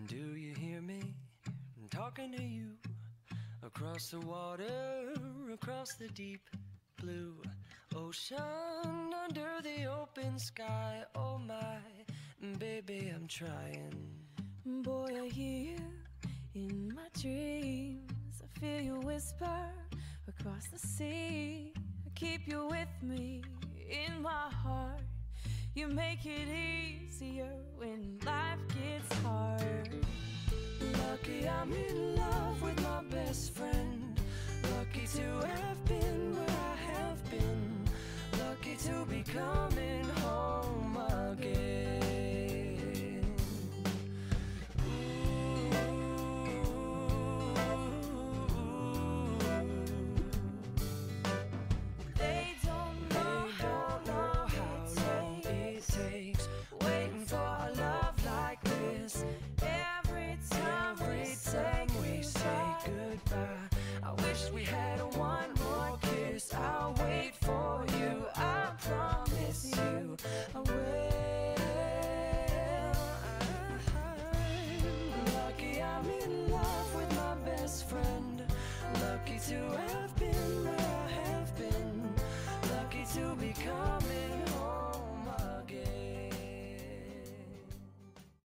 Do you hear me? I'm talking to you. Across the water, across the deep blue ocean, under the open sky. Oh my, baby, I'm trying. Boy, I hear you in my dreams. I feel you whisper across the sea. I keep you with me in my heart. You make it easier when life gets hard. Lucky I'm in love with my best friend. Lucky to have been where I have been. Lucky to be coming home again. They don't know how long it takes Waiting for a love like this. every time We say goodbye. I wish we had one more kiss. I'll wait for you. I promise you I will.